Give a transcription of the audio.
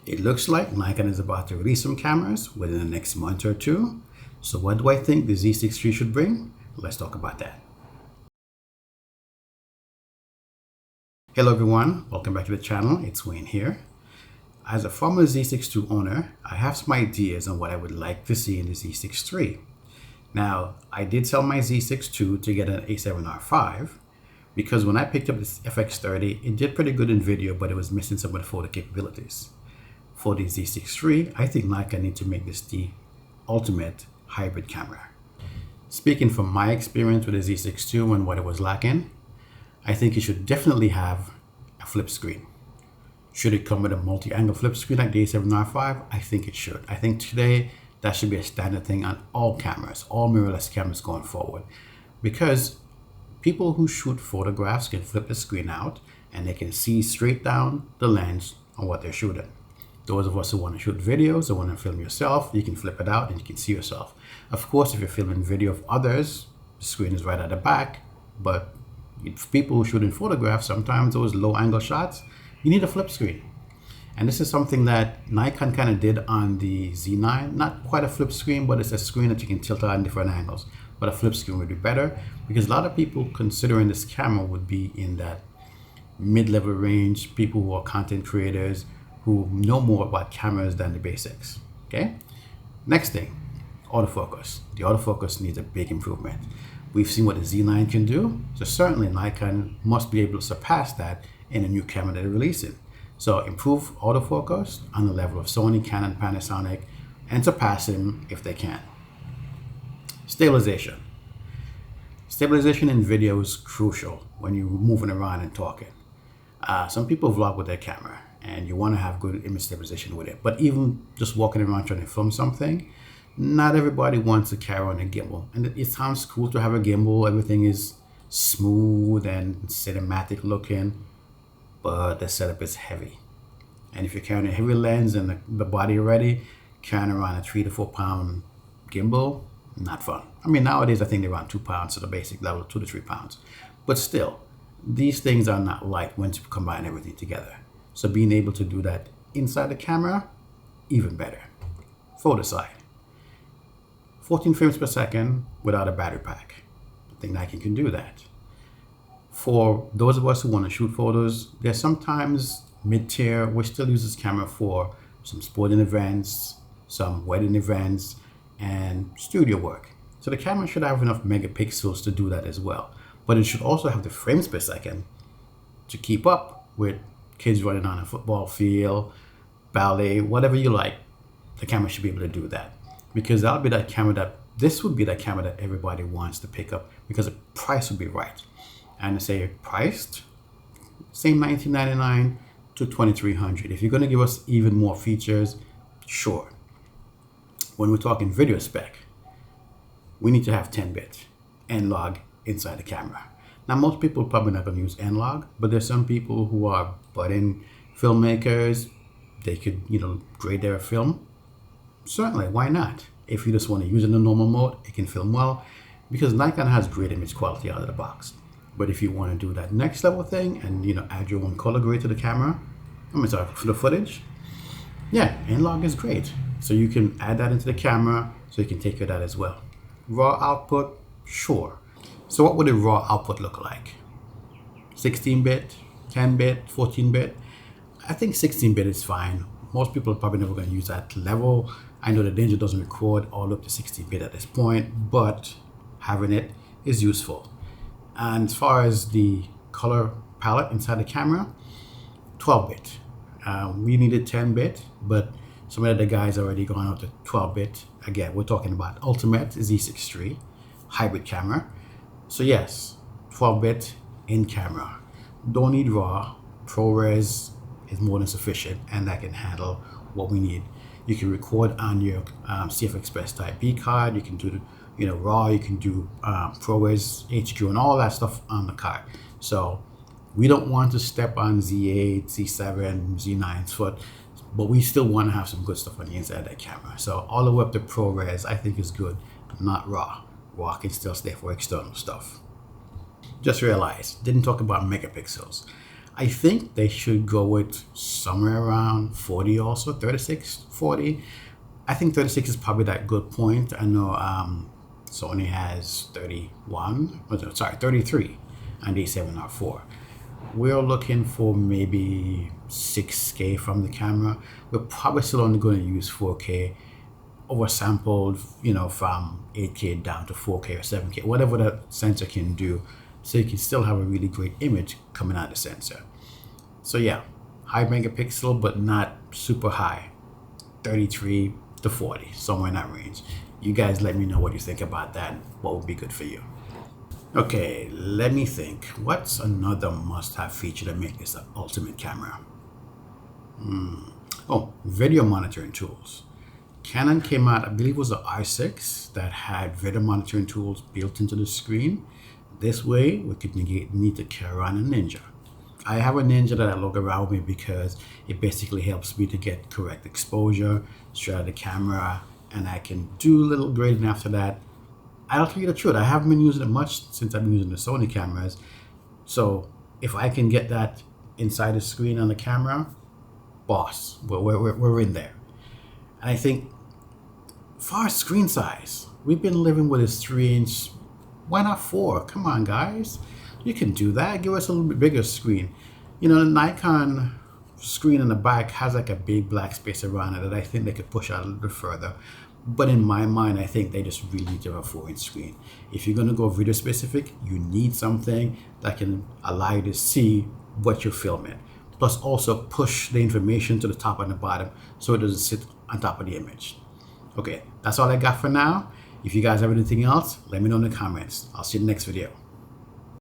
It looks like Nikon is about to release some cameras within the next month or two. So what do I think the Z6 III should bring? Let's talk about that. Hello everyone, welcome back to the channel. It's Wayne here. As a former Z6 II owner, I have some ideas on what I would like to see in the Z6 III. Now, I did sell my Z6 II to get an A7R5 because when I picked up this FX30, it did pretty good in video, but it was missing some of the photo capabilities. For the Z6 III, I think Nikon need to make this the ultimate hybrid camera. Speaking from my experience with the Z6 II and what it was lacking, I think it should definitely have a flip screen. Should it come with a multi-angle flip screen like the A7R5? I think it should. I think today that should be a standard thing on all cameras, all mirrorless cameras going forward. Because people who shoot photographs can flip the screen out and they can see straight down the lens on what they're shooting. Those of us who want to shoot videos or want to film yourself, you can flip it out and you can see yourself. Of course, if you're filming video of others, the screen is right at the back. But for people who shoot in photographs, sometimes those low angle shots, you need a flip screen. And this is something that Nikon kind of did on the Z9. Not quite a flip screen, but it's a screen that you can tilt out in different angles. But a flip screen would be better because a lot of people considering this camera would be in that mid-level range, people who are content creators, who know more about cameras than the basics. Okay. Next thing, autofocus. The autofocus needs a big improvement. We've seen what the Z9 can do, so certainly Nikon must be able to surpass that in a new camera that they're releasing. So improve autofocus on the level of Sony, Canon, Panasonic, and surpass them if they can. Stabilization. Stabilization in video is crucial when you're moving around and talking. Some people vlog with their camera and you want to have good image stabilization with it. But even just walking around trying to film something, not everybody wants to carry on a gimbal. And it sounds cool to have a gimbal. Everything is smooth and cinematic looking, but the setup is heavy. And if you're carrying a heavy lens and the body already, carrying around a 3 to 4 pound gimbal, not fun. I mean, nowadays I think they're around 2 pounds, so the basic level, 2 to 3 pounds. But still, these things are not light once you combine everything together. So being able to do that inside the camera, even better. Photo side. 14 frames per second without a battery pack. I think Nikon can do that. For those of us who want to shoot photos, there's sometimes mid-tier, we still use this camera for some sporting events, some wedding events, and studio work. So the camera should have enough megapixels to do that as well. But it should also have the frames per second to keep up with kids running on a football field, ballet, whatever you like. The camera should be able to do that. Because that'll be that camera this would be that camera that everybody wants to pick up because the price would be right. And to say priced, same $1999 to $2,300. If you're going to give us even more features, sure. When we're talking video spec, we need to have 10-bit N-Log inside the camera. Now, most people are probably not going to use N-Log, but there's some people who are budding filmmakers. They could, grade their film. Certainly, why not? If you just want to use it in a normal mode, it can film well because Nikon has great image quality out of the box. But if you want to do that next level thing and add your own color grade to the camera, for the footage, yeah, N-Log is great. So you can add that into the camera so you can take care of that as well. Raw output, sure. So what would the raw output look like? 16-bit, 10-bit, 14-bit? I think 16-bit is fine. Most people are probably never going to use that level. I know the Danger doesn't record all up to 16-bit at this point, but having it is useful. And as far as the color palette inside the camera, 12-bit. We needed 10-bit, but some of the guys already gone out to 12-bit. Again, we're talking about Ultimate Z6 III hybrid camera. So yes, 12-bit in camera. Don't need RAW. ProRes is more than sufficient, and that can handle what we need. You can record on your CF Express Type B card. You can do RAW. You can do ProRes HQ and all that stuff on the card. So we don't want to step on Z8, Z7, Z9's foot, but we still want to have some good stuff on the inside of that camera. So all the way up to ProRes, I think is good, not RAW. RAW can still stay for external stuff. Just realized, didn't talk about megapixels. I think they should go with somewhere around 40 also, 36, 40. I think 36 is probably that good point. I know Sony has 31, sorry, 33 and A7R4. We're looking for maybe 6K from the camera. We're probably still only going to use 4K oversampled, from 8K down to 4K or 7K, whatever that sensor can do, so you can still have a really great image coming out of the sensor. So yeah, high megapixel, but not super high, 33 to 40, somewhere in that range. You guys let me know what you think about that, what would be good for you. Okay, let me think. What's another must-have feature to make this the ultimate camera? Oh, video monitoring tools. Canon came out, I believe it was the R6, that had video monitoring tools built into the screen. This way, we could negate the need to carry around a Ninja. I have a Ninja that I lug around with me because it basically helps me to get correct exposure straight out of the camera, and I can do a little grading after that. I'll tell you the truth, I haven't been using it much since I've been using the Sony cameras. So if I can get that inside the screen on the camera, boss, we're in there. And I think, as far as screen size, we've been living with this 3-inch. Why not 4? Come on, guys. You can do that. Give us a little bit bigger screen. The Nikon screen in the back has like a big black space around it that I think they could push out a little bit further. But in my mind, I think they just really need to have a 4-inch screen. If you're going to go video specific, you need something that can allow you to see what you're filming. Plus also push the information to the top and the bottom so it doesn't sit on top of the image. Okay, that's all I got for now. If you guys have anything else, let me know in the comments. I'll see you in the next video.